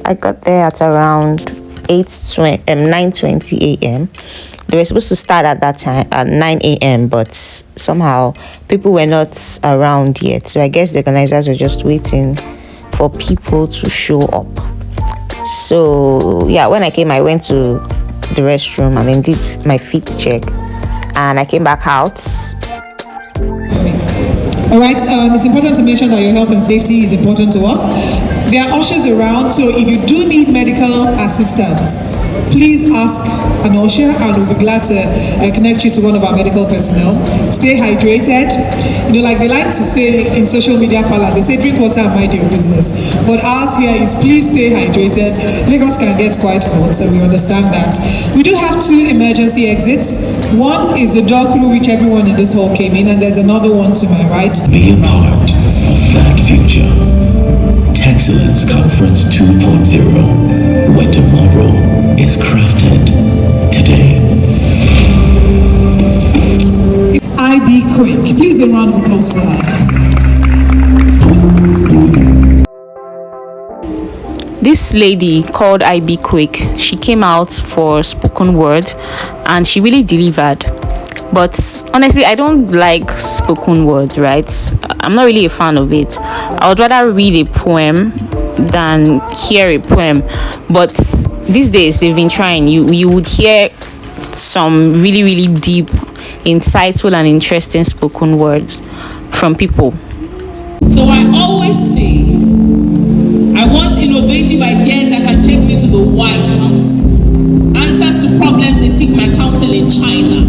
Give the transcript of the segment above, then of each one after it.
I got there at around 9:20 a.m. They were supposed to start at that time at 9 a.m. but somehow people were not around yet. So I guess the organizers were just waiting for people to show up. So yeah, when I came, I went to the restroom and then did my feet check, and I came back out. All right, it's important to mention that your health and safety is important to us. There are ushers around, so if you do need medical assistance, please ask an usher and we'll be glad to connect you to one of our medical personnel. Stay hydrated. You know, like they like to say in social media parlance, they say drink water and mind your business. But ours here is please stay hydrated. Lagos can get quite hot, so we understand that. We do have 2 emergency exits. One is the door through which everyone in this hall came in, and there's another one to my right. Be a part of that future. Texcellence Conference 2.0, where tomorrow is crafted today. IB Quick. Please a round of applause for her. This lady called IB Quick, she came out for spoken word and she really delivered. But honestly, I don't like spoken word, right? I'm not really a fan of it. I would rather read a poem than hear a poem. But these days, they've been trying. You would hear some really, really deep, insightful and interesting spoken words from people. So I always say, I want innovative ideas that can take me to the White House. Answers to problems they seek my counsel in China.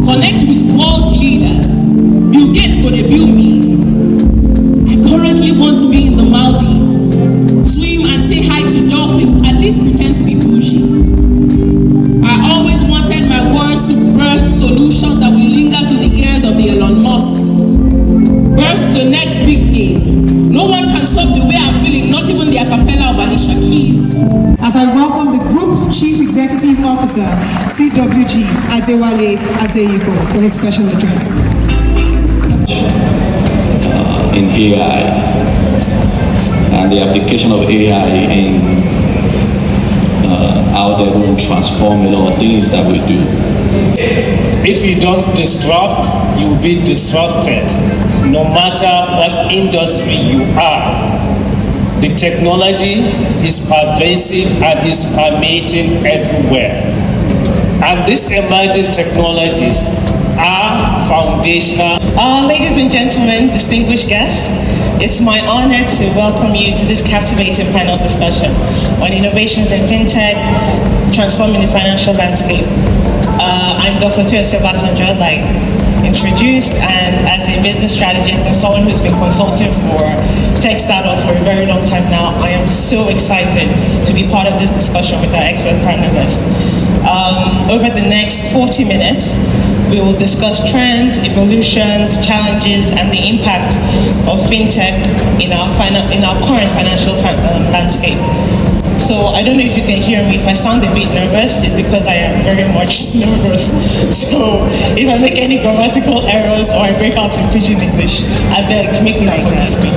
Connect with world leaders. Bill Gates gonna build me. I currently want to be in the Maldives. Swim and say hi to dolphins, at least pretend to be bougie. I always wanted my words to burst solutions that will linger to the ears of the Elon Musk. Burst the next big thing. No one can stop the way I'm feeling, not even the a cappella of Alicia Keys. As I welcome the Group Chief Executive Officer, CWG Adewale Adeyibo, for his special address. In AI and the application of AI in how they're going to transform a lot of things that we do. If you don't disrupt, you'll be disrupted. No matter what industry you are, the technology is pervasive and is permeating everywhere. And these emerging technologies are foundational. Ladies and gentlemen, distinguished guests, it's my honor to welcome you to this captivating panel discussion on innovations in fintech, transforming the financial landscape. I'm Dr. Tuyose Obasanjo, like introduced, and as a business strategist and someone who's been consulting for tech startups for a very long time now, I am so excited to be part of this discussion with our expert panelists. Over the next 40 minutes, we will discuss trends, evolutions, challenges, and the impact of fintech in our current financial landscape. So I don't know if you can hear me. If I sound a bit nervous, it's because I am very much nervous. So if I make any grammatical errors or I break out in pidgin English, I beg, make me forgive me.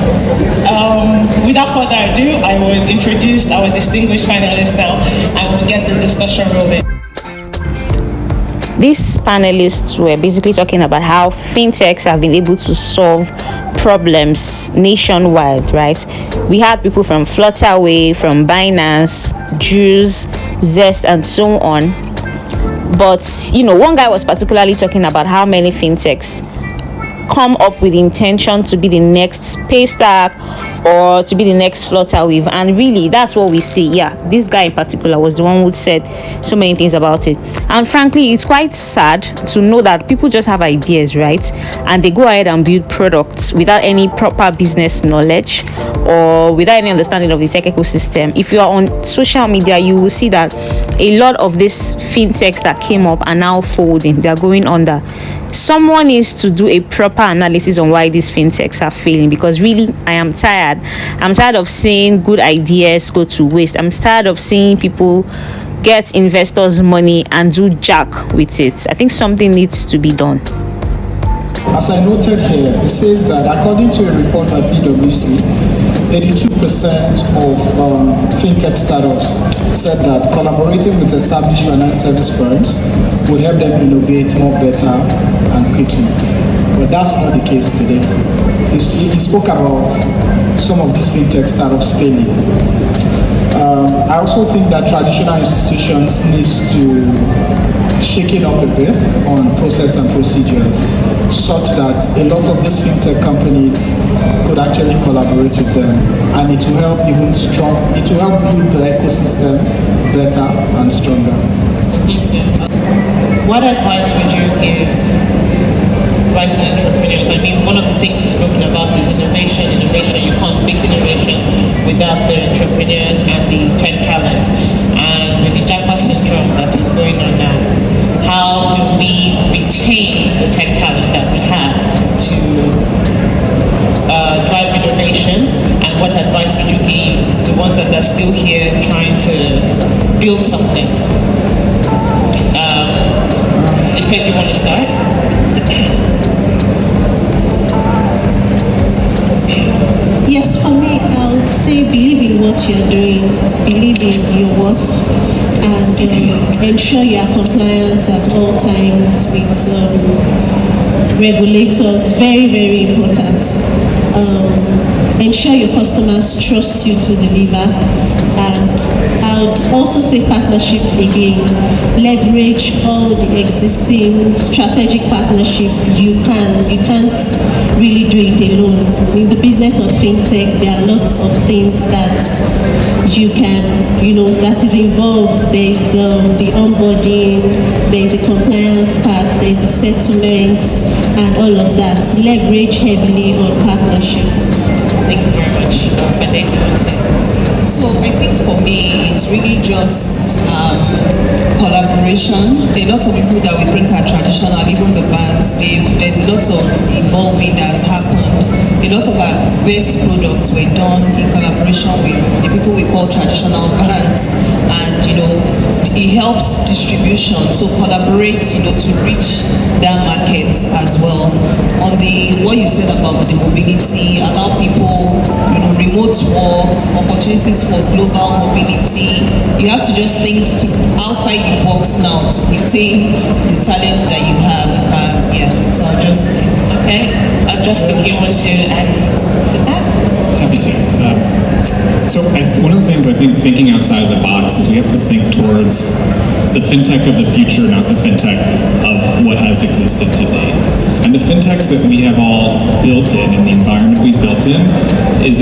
Without further ado, I will introduce our distinguished panelists now, and we'll get the discussion rolling. These panelists were basically talking about how fintechs have been able to solve problems nationwide, right? We had people from Flutterway, from Binance, Juice, Zest, and so on. But, you know, one guy was particularly talking about how many fintechs come up with the intention to be the next Paystack or to be the next Flutterwave, and really that's what we see. Yeah, this guy in particular was the one who said so many things about it, and frankly it's quite sad to know that people just have ideas, right, and they go ahead and build products without any proper business knowledge or without any understanding of the tech ecosystem. If you are on social media, you will see that a lot of these fintechs that came up are now folding, they are going under. Someone needs to do a proper analysis on why these fintechs are failing, because really I am tired. I'm tired of seeing good ideas go to waste. I'm tired of seeing people get investors' money and do jack with it. I think something needs to be done. As I noted here, it says that according to a report by PwC, 82% of fintech startups said that collaborating with established finance service firms would help them innovate more better and quickly. But that's not the case today. He spoke about some of these fintech startups failing. I also think that traditional institutions need to shake it up a bit on process and procedures, such that a lot of these fintech companies could actually collaborate with them, and it will help it will help build the ecosystem better and stronger. What advice would you give rising entrepreneurs? I mean, one of the things we've spoken about is innovation. You can't speak innovation without the entrepreneurs and the tech talent. And with the Japa syndrome that is going on now, how do we retain the tech talent that we have to drive innovation? And what advice would you give the ones that are still here trying to build something? Ife, do you want to start? Yes, for me, I would say believe in what you're doing, believe in your worth, and ensure you are compliant at all times with regulators. Very, very important. Ensure your customers trust you to deliver. And I would also say partnership again. Leverage all the existing strategic partnership you can. You can't really do it alone. In the business of fintech, there are lots of things that you can, that is involved. There's the onboarding, there's the compliance part, there's the settlement, and all of that. Leverage heavily on partnerships. Thank you very much. So I think for me, it's really just collaboration. There are a lot of people that we think are traditional, even the banks. There's a lot of evolving that has happened. A lot of our best products were done in collaboration with the people we call traditional banks, and it helps distribution. So collaborate, to reach that market as well. On what you said about the mobility, allow people, remote work, opportunities for global mobility. You have to just think outside the box now to retain the talents that you have. So I'll just... Okay, I'll just think you want to add to that? Happy to. One of the things I think thinking outside the box is we have to think towards the fintech of the future, not the fintech of what has existed today. And the fintechs that we have all built in the environment we've built in, is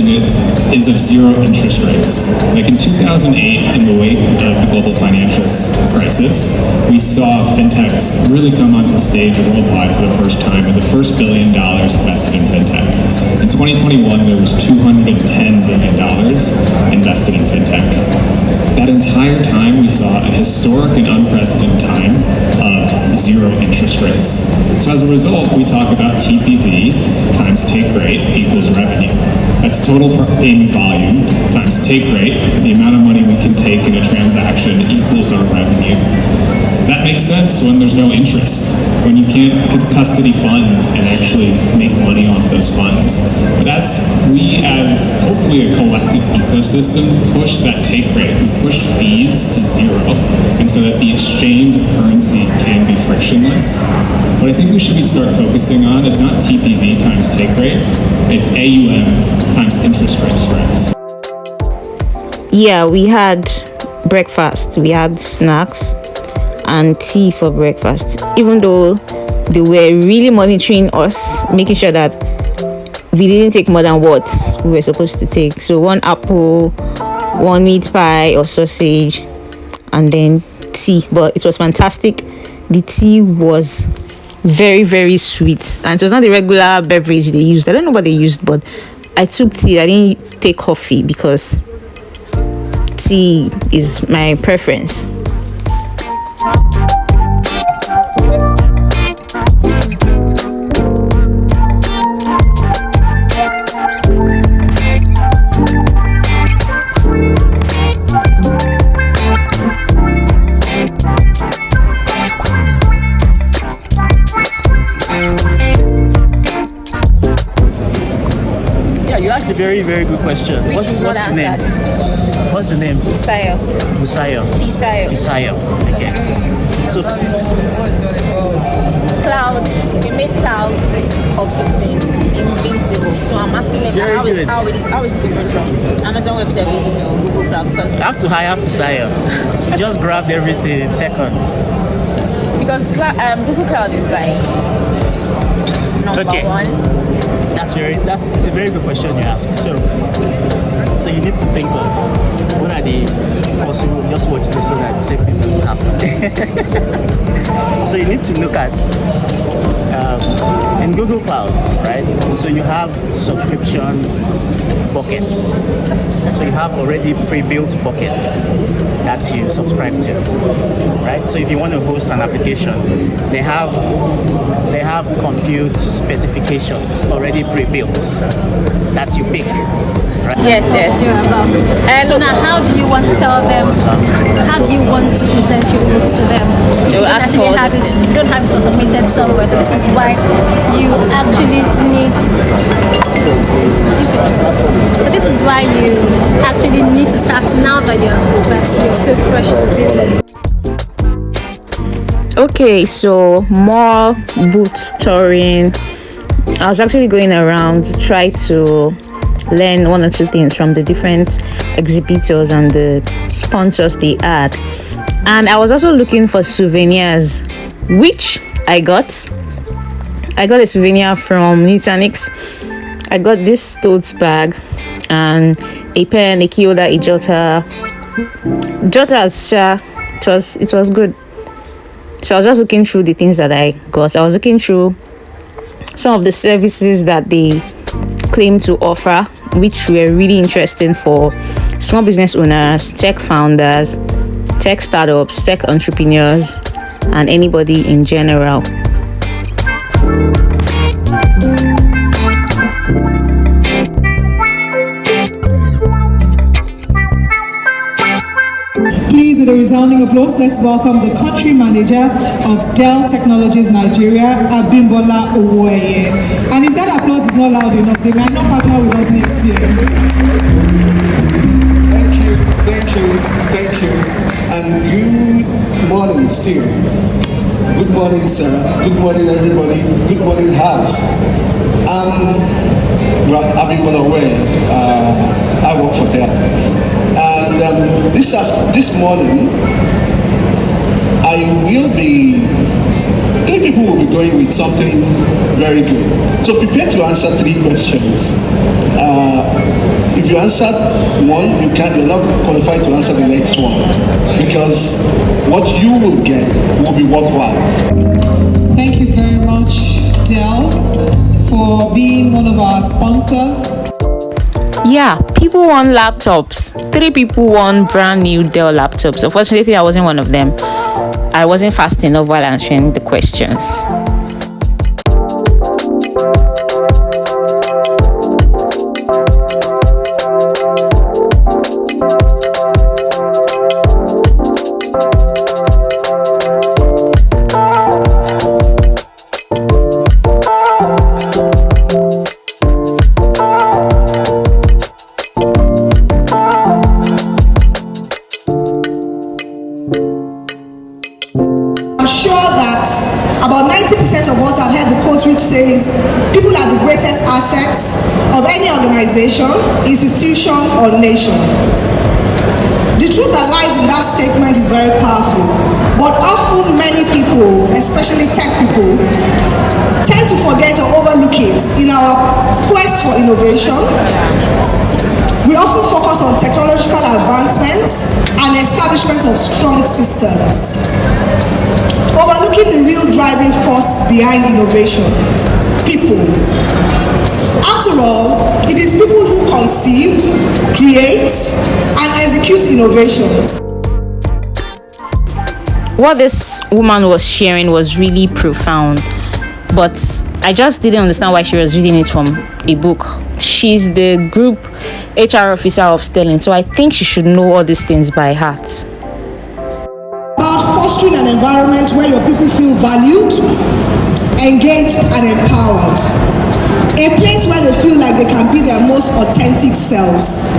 of zero interest rates. Like in 2008, in the wake of the global financial crisis, we saw fintechs really come onto stage worldwide for the first time, with the first $1 billion invested in fintech. In 2021, there was $210 billion invested in fintech. That entire time, we saw a historic and unprecedented time of zero interest rates. So as a result, we talk about TPV times take rate equals revenue. That's total payment volume times take rate, the amount of money we can take in a transaction equals our revenue. That makes sense when there's no interest, when you can't custody funds and actually make money off those funds. But as we, as hopefully a collective ecosystem, push that take rate, we push fees to zero, and so that the exchange of currency can be frictionless. What I think we should start focusing on is not TPV times take rate, it's AUM times interest rate spreads. Yeah, we had breakfast, we had snacks and tea for breakfast, even though they were really monitoring us, making sure that we didn't take more than what we were supposed to take. So 1 apple, 1 meat pie or sausage, and then tea. But it was fantastic. The tea was very, very sweet, and it was not the regular beverage they used. I don't know what they used, but I took tea. I didn't take coffee because tea is my preference. very, very good question. Which What's is not the name? answered. What's the name? Fisayo. Fisayo. Okay. So Cloud. We made cloud computing invincible. So I'm asking them Very good. how is it different from Amazon Web Services or Google Cloud? Because I have to hire Fisayo. She just grabbed everything in seconds. Google Cloud is like number one. It's a very good question you ask. So you need to think of what are the possible, just watch this so that the same thing doesn't happen. So you need to look at in Google Cloud, right? So you have subscription buckets. So you have already pre-built buckets that you subscribe to, right? So if you want to host an application, they have compute specifications already pre-built that you pick, right? Yes. And so now, how do you want to tell them? How do you want to present your books to them? They will ask for all these things. You don't have it automated somewhere. So this is why you actually need. So this is why you actually need to start now that you're still fresh in business. Okay, so more booth touring. I was actually going around to try to learn one or two things from the different exhibitors and the sponsors they had. And I was also looking for souvenirs, which I got. I got a souvenir from Nutanix. I got this tote bag and a pen, a key holder, a jotter. It was good. So I was just looking through the things that I got. I was looking through some of the services that they claim to offer, which were really interesting for small business owners, tech founders, tech startups, tech entrepreneurs, and anybody in general. Please, with a resounding applause, let's welcome the country manager of Dell Technologies Nigeria, Abimbola Owoye. And if that applause is not loud enough, they might not partner with us next year. Thank you. And good morning still. Good morning, Sarah. Good morning, everybody. Good morning, house. Abimbola Owoye. I work for Dell. And this morning, three people will be going with something very good. So prepare to answer 3 questions. If you answer one, you're not qualified to answer the next one, because what you will get will be worthwhile. Thank you very much, Dell, for being one of our sponsors. Yeah, people won laptops. 3 people won brand new Dell laptops. Unfortunately, I wasn't one of them. I wasn't fast enough while answering the questions. About 90% of us have heard the quote which says, people are the greatest assets of any organization, institution, or nation. The truth that lies in that statement is very powerful, but often many people, especially tech people, tend to forget or overlook it in our quest for innovation. We often focus on technological advancements and establishment of strong systems, overlooking the real driving force behind innovation: people. After all, it is people who conceive, create, and execute innovations. What this woman was sharing was really profound, but I just didn't understand why she was reading it from a book. She's the group HR officer of Texcellence, so I think she should know all these things by heart. About fostering an environment where your people feel valued, engaged and empowered. A place where they feel like they can be their most authentic selves.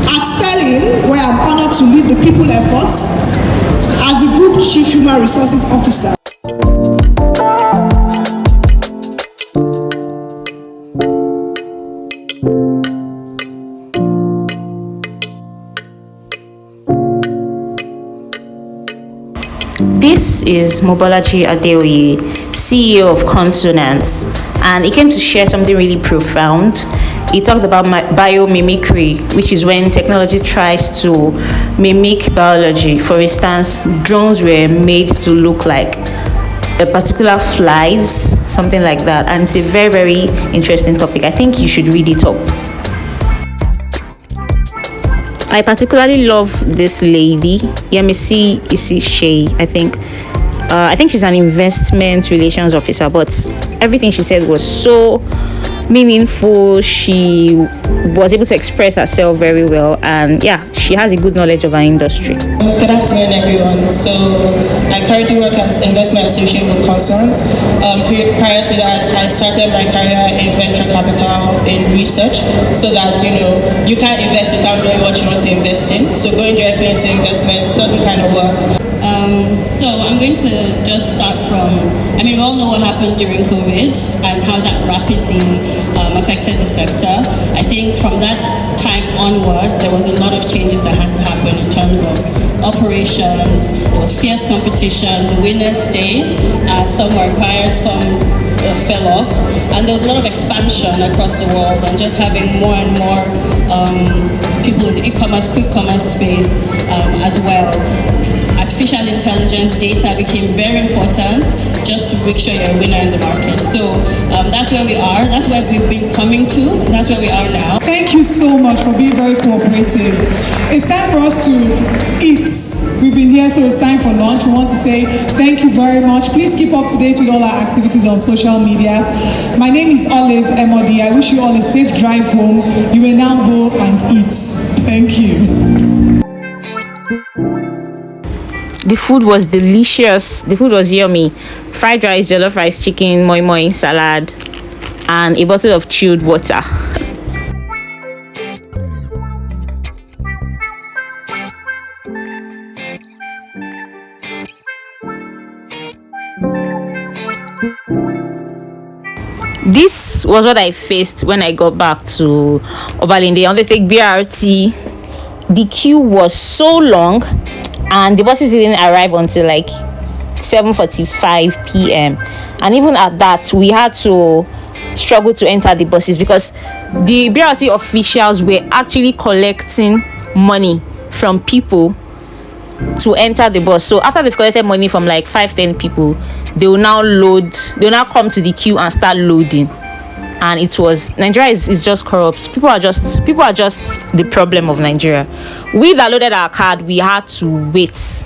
At Sterling, where I'm honored to lead the people effort as the Group Chief Human Resources Officer. This is Mobolaji Adeoye, CEO of Consonance, and he came to share something really profound. He talked about biomimicry, which is when technology tries to mimic biology. For instance, drones were made to look like a particular flies, something like that, and it's a very, very interesting topic. I think you should read it up. I particularly love this lady, Yemisi Isishay. I think she's an investment relations officer, but everything she said was so meaningful. She was able to express herself very well, and yeah, she has a good knowledge of our industry. Good afternoon, everyone. So I currently work as investment associate with Texcellence. Prior to that, I started my career in venture capital in research, so that you can't invest without knowing what you want to invest in. So going directly into investments doesn't kind of work. So I'm going to just start from, we all know what happened during COVID and how that rapidly affected the sector. I think from that time onward, there was a lot of changes that had to happen in terms of operations. There was fierce competition, the winners stayed, and some were acquired, some fell off, and there was a lot of expansion across the world, and just having more and more people in the e-commerce, quick commerce space as well. Artificial intelligence data became very important just to make sure you're a winner in the market. So that's where we are, that's where we've been coming to, and that's where we are now. Thank you so much for being very cooperative. It's time for us to eat. We've been here, so it's time for lunch. We want to say thank you very much. Please keep up to date with all our activities on social media. My name is Olive Emodi. I wish you all a safe drive home. You may now go and eat. Thank you. The food was delicious. The food was yummy. Fried rice, jollof rice, chicken, moi moi, salad, and a bottle of chilled water. This was what I faced when I got back to Obalende. On the State BRT, the queue was so long, and the buses didn't arrive until like 7:45 p.m. And even at that, we had to struggle to enter the buses because the BRT officials were actually collecting money from people to enter the bus. So after they've collected money from like 5-10 people, they will now come to the queue and start loading. And Nigeria is just corrupt. People are just the problem of Nigeria. We that loaded our card, we had to wait.